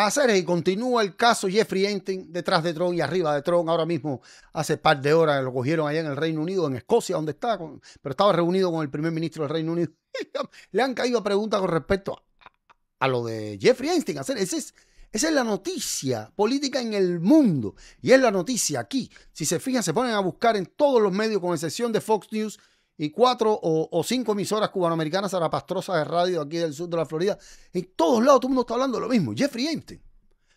hacer y continúa el caso Jeffrey Epstein detrás de Trump y arriba de Trump. Ahora mismo, hace par de horas, lo cogieron allá en el Reino Unido, en Escocia, donde está, pero estaba reunido con el primer ministro del Reino Unido. Le han caído preguntas con respecto a lo de Jeffrey Epstein. Esa es la noticia política en el mundo y es la noticia aquí. Si se fijan, se ponen a buscar en todos los medios, con excepción de Fox News y 4 o 5 emisoras cubanoamericanas zarapastrosas de radio aquí del sur de la Florida. En todos lados todo el mundo está hablando de lo mismo. Jeffrey Epstein.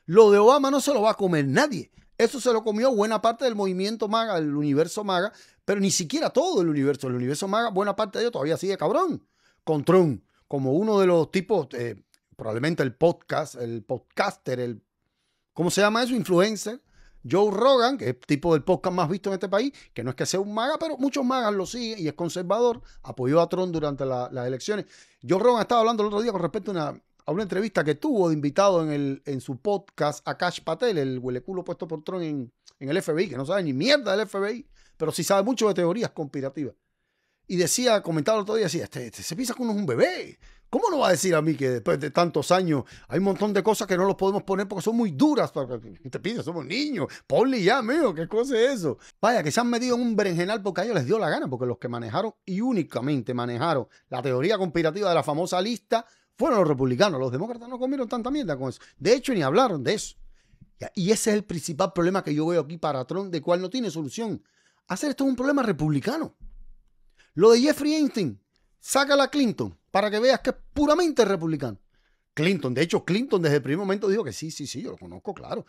Lo de Obama no se lo va a comer nadie. Eso se lo comió buena parte del movimiento MAGA, del universo MAGA, pero ni siquiera todo el universo. El universo MAGA, buena parte de ellos todavía sigue cabrón con Trump, como uno de los tipos, probablemente el podcaster, ¿cómo se llama eso? Influencer. Joe Rogan, que es el tipo del podcast más visto en este país, que no es que sea un MAGA, pero muchos MAGAs lo siguen y es conservador, apoyó a Trump durante las elecciones. Joe Rogan estaba hablando el otro día con respecto a una entrevista que tuvo de invitado en su podcast a Akash Patel, el hueleculo puesto por Trump en el FBI, que no sabe ni mierda del FBI, pero sí sabe mucho de teorías conspirativas. Y decía, comentaba el otro día, decía, se piensa que uno es un bebé. ¿Cómo no va a decir a mí que después de tantos años hay un montón de cosas que no los podemos poner porque son muy duras? Te pides, somos niños. Ponle ya, mío, ¿qué cosa es eso? Vaya, que se han metido en un berenjenal porque a ellos les dio la gana, porque los que manejaron y únicamente manejaron la teoría conspirativa de la famosa lista fueron los republicanos. Los demócratas no comieron tanta mierda con eso. De hecho, ni hablaron de eso. Y ese es el principal problema que yo veo aquí para Trump, de cual no tiene solución. Hacer esto es un problema republicano. Lo de Jeffrey Epstein, sácala a Clinton para que veas que es puramente republicano. Clinton, de hecho, Clinton desde el primer momento dijo que sí, yo lo conozco, claro.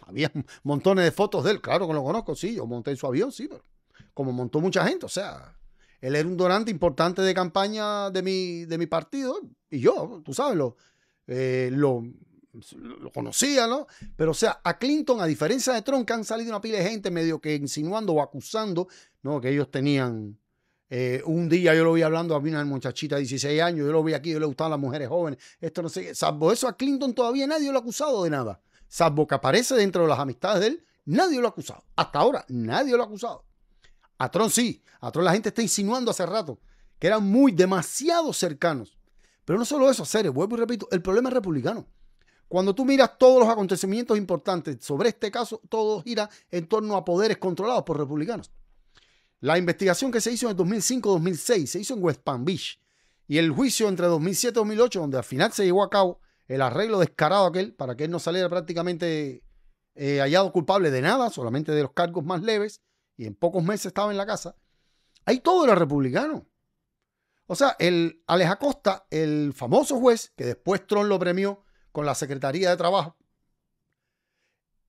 Había montones de fotos de él, claro que lo conozco, sí, yo monté en su avión, sí, pero como montó mucha gente, o sea, él era un donante importante de campaña de mi partido y yo, tú sabes, lo conocía, ¿no? Pero, o sea, a Clinton, a diferencia de Trump, que han salido una pila de gente medio que insinuando o acusando, ¿no? Que ellos tenían... un día yo lo vi hablando a una muchachita de 16 años, yo lo vi aquí, yo le gustaban las mujeres jóvenes, esto no sé, salvo eso a Clinton todavía nadie lo ha acusado de nada, salvo que aparece dentro de las amistades de él, nadie lo ha acusado, hasta ahora nadie lo ha acusado. A Trump sí, a Trump la gente está insinuando hace rato que eran demasiado cercanos, pero no solo eso, serio, vuelvo y repito, el problema es republicano. Cuando tú miras todos los acontecimientos importantes sobre este caso, todo gira en torno a poderes controlados por republicanos. La investigación que se hizo en el 2005-2006 se hizo en West Palm Beach y el juicio entre 2007 y 2008, donde al final se llevó a cabo el arreglo descarado aquel para que él no saliera prácticamente hallado culpable de nada, solamente de los cargos más leves, y en pocos meses estaba en la casa. Ahí todo era republicano. O sea, el Alex Acosta, el famoso juez, que después Trump lo premió con la Secretaría de Trabajo,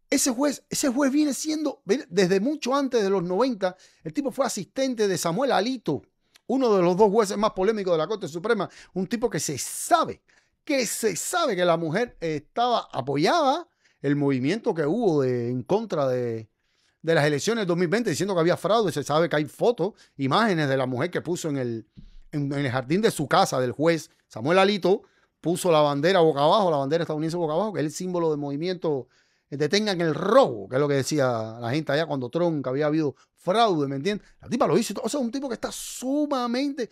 ese juez viene siendo, desde mucho antes de los 90, el tipo fue asistente de Samuel Alito, uno de los dos jueces más polémicos de la Corte Suprema, un tipo que se sabe que la mujer apoyaba el movimiento que hubo en contra de las elecciones del 2020, diciendo que había fraude. Se sabe que hay fotos, imágenes de la mujer que puso en el jardín de su casa del juez Samuel Alito, puso la bandera boca abajo, la bandera estadounidense boca abajo, que es el símbolo del movimiento detengan el robo, que es lo que decía la gente allá cuando Trump, que había habido fraude, ¿me entiendes? La tipa lo hizo. O sea, un tipo que está sumamente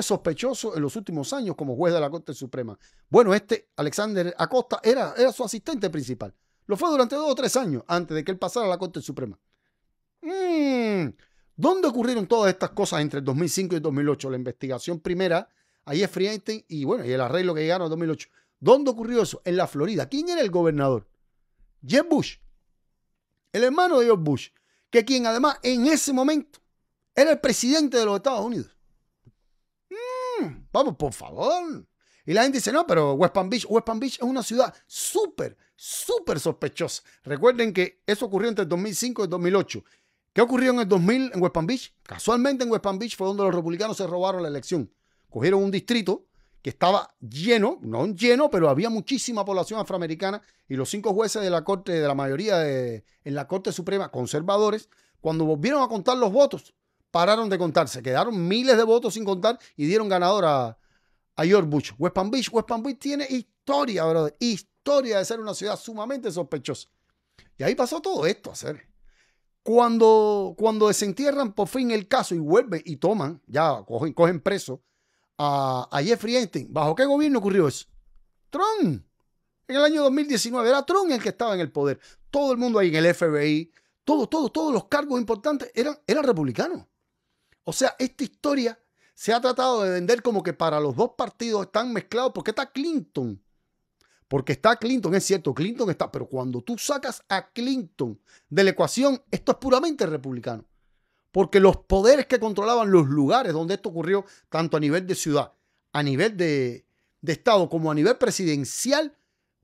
sospechoso en los últimos años como juez de la Corte Suprema. Bueno, Alexander Acosta, era su asistente principal. Lo fue durante 2 o 3 años antes de que él pasara a la Corte Suprema. ¿Dónde ocurrieron todas estas cosas entre el 2005 y el 2008? La investigación primera a Jeffrey Epstein y el arreglo que llegaron en 2008. ¿Dónde ocurrió eso? En la Florida. ¿Quién era el gobernador? Jeb Bush, el hermano de George Bush, que quien además en ese momento era el presidente de los Estados Unidos. Vamos, por favor. Y la gente dice, no, pero West Palm Beach es una ciudad súper sospechosa. Recuerden que eso ocurrió entre el 2005 y el 2008. ¿Qué ocurrió en el 2000 en West Palm Beach? Casualmente en West Palm Beach fue donde los republicanos se robaron la elección. Cogieron un distrito que estaba lleno, no lleno, pero había muchísima población afroamericana y los 5 jueces de la Corte, de la mayoría en la Corte Suprema, conservadores, cuando volvieron a contar los votos, pararon de contarse. Quedaron miles de votos sin contar y dieron ganador a George Bush. West Palm Beach tiene historia, brother, historia de ser una ciudad sumamente sospechosa. Y ahí pasó todo esto, hacer. Cuando desentierran por fin el caso y vuelven y toman, ya cogen preso a Jeffrey Epstein. ¿Bajo qué gobierno ocurrió eso? Trump. En el año 2019 era Trump el que estaba en el poder. Todo el mundo ahí en el FBI, todos los cargos importantes eran republicanos. O sea, esta historia se ha tratado de vender como que para los dos partidos están mezclados porque está Clinton. Porque está Clinton, es cierto, Clinton está, pero cuando tú sacas a Clinton de la ecuación, esto es puramente republicano. Porque los poderes que controlaban los lugares donde esto ocurrió, tanto a nivel de ciudad, a nivel de estado, como a nivel presidencial,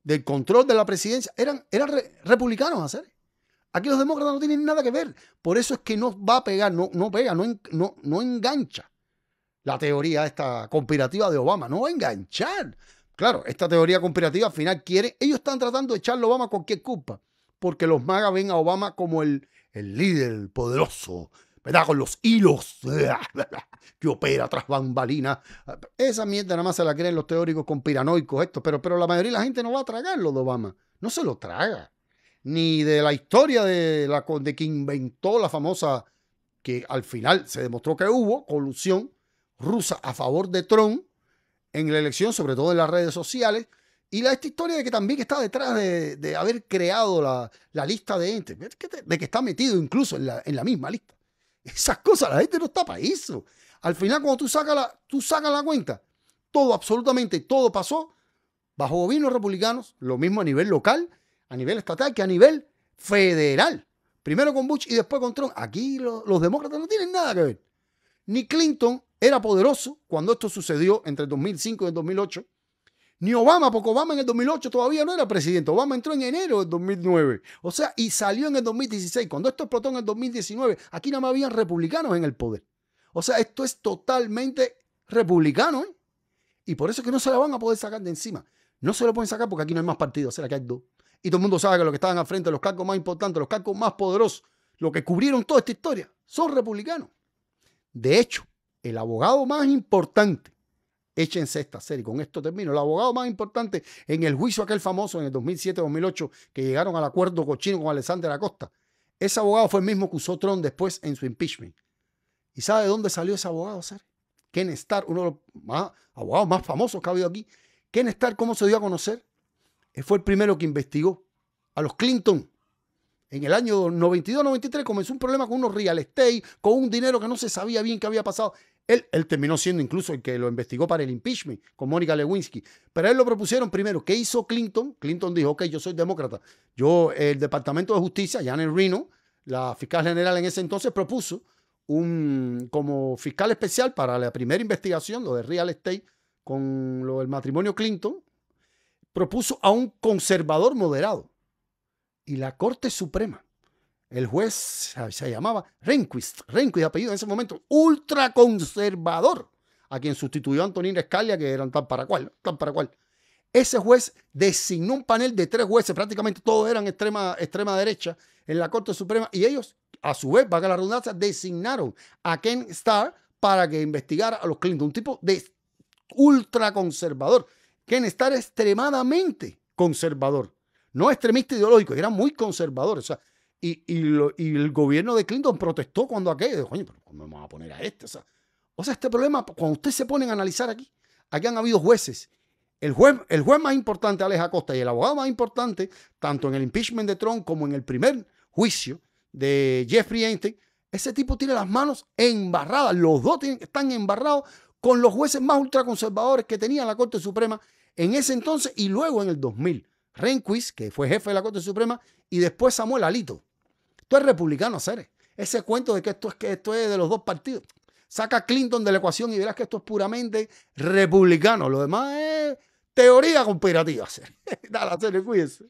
del control de la presidencia, eran republicanos a hacer. Aquí los demócratas no tienen nada que ver. Por eso es que no va a pegar, no pega, no engancha la teoría esta conspirativa de Obama. No va a enganchar. Claro, esta teoría conspirativa al final ellos están tratando de echarle a Obama cualquier culpa, porque los MAGA ven a Obama como el líder el poderoso, ¿verdad? Con los hilos que opera tras bambalinas. Esa mierda nada más se la creen los teóricos conspiranoicos estos, pero la mayoría de la gente no va a tragar lo de Obama. No se lo traga. Ni de la historia de que inventó la famosa, que al final se demostró que hubo colusión rusa a favor de Trump en la elección, sobre todo en las redes sociales, y esta historia de que también está detrás de haber creado la lista de entes, de que está metido incluso en la misma lista. Esas cosas, la gente no está para eso. Al final, cuando tú sacas la cuenta, absolutamente todo pasó bajo gobiernos republicanos, lo mismo a nivel local, a nivel estatal, que a nivel federal. Primero con Bush y después con Trump. Aquí los demócratas no tienen nada que ver. Ni Clinton era poderoso cuando esto sucedió entre el 2005 y el 2008. Ni Obama, porque Obama en el 2008 todavía no era presidente. Obama entró en enero del 2009. O sea, y salió en el 2016. Cuando esto explotó en el 2019, aquí nada más habían republicanos en el poder. O sea, esto es totalmente republicano, ¿eh? Y por eso es que no se la van a poder sacar de encima. No se lo pueden sacar porque aquí no hay más partidos. O sea, aquí hay dos. Y todo el mundo sabe que los que estaban al frente, los cargos más importantes, los cargos más poderosos, los que cubrieron toda esta historia, son republicanos. De hecho, el abogado más importante, échense esta serie, con esto termino, el abogado más importante en el juicio aquel famoso en el 2007-2008, que llegaron al acuerdo cochino con Alexander Acosta, ese abogado fue el mismo que usó Trump después en su impeachment. ¿Y sabe de dónde salió ese abogado, Sari? Ken Starr, uno de los abogados más famosos que ha habido aquí. Ken Starr, ¿cómo se dio a conocer? Él fue el primero que investigó a los Clinton. En el año 92-93 comenzó un problema con unos real estate, con un dinero que no se sabía bien qué había pasado. Él terminó siendo incluso el que lo investigó para el impeachment con Mónica Lewinsky. Pero a él lo propusieron primero. ¿Qué hizo Clinton? Clinton dijo, ok, yo soy demócrata. El Departamento de Justicia, Janet Reno, la fiscal general en ese entonces, propuso como fiscal especial para la primera investigación, lo de real estate, con lo del matrimonio Clinton, propuso a un conservador moderado. Y la Corte Suprema, el juez se llamaba Rehnquist de apellido en ese momento, ultraconservador, a quien sustituyó Antonin Scalia, que eran tan para cual. Ese juez designó un panel de 3 jueces, prácticamente todos eran extrema derecha en la Corte Suprema, y ellos, a su vez, valga la redundancia, designaron a Ken Starr para que investigara a los Clinton, un tipo de ultraconservador. Ken Starr es extremadamente conservador, no extremista ideológico, era muy conservador. O sea, y el gobierno de Clinton protestó cuando aquello, dijo, oye, pero ¿cómo vamos a poner a este? O sea, este problema, cuando ustedes se ponen a analizar aquí han habido jueces. El juez más importante, Alex Acosta, y el abogado más importante, tanto en el impeachment de Trump como en el primer juicio de Jeffrey Epstein, ese tipo tiene las manos embarradas. Los dos están embarrados con los jueces más ultraconservadores que tenía la Corte Suprema en ese entonces y luego en el 2000. Rehnquist, que fue jefe de la Corte Suprema, y después Samuel Alito. Esto es republicano, Ceres. Ese cuento de que esto es de los dos partidos. Saca a Clinton de la ecuación y verás que esto es puramente republicano. Lo demás es teoría conspirativa. Dale, Ceres, cuídense.